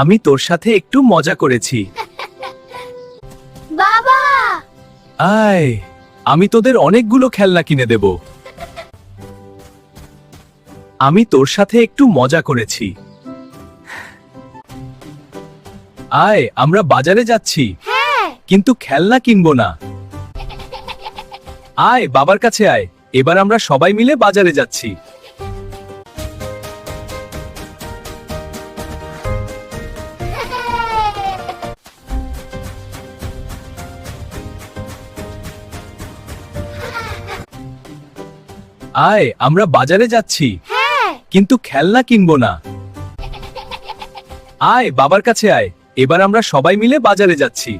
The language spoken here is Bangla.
আমি তোর সাথে একটু মজা করেছি। বাবা, আয়, আমি তোদের অনেকগুলো খেলনা কিনে দেব। আমি তোর সাথে একটু মজা করেছি। আয়, আমরা বাজারে যাচ্ছি, হ্যাঁ। কিন্তু খেলনা কিনবো না। আয়, বাবার কাছে আয়, এবার আমরা সবাই মিলে বাজারে যাচ্ছি। আয়, আমরা বাজারে যাচ্ছি, হ্যাঁ। কিন্তু খেলনা কিনবো না। আয়, বাবার কাছে আয়, এবার আমরা সবাই মিলে বাজারে যাচ্ছি।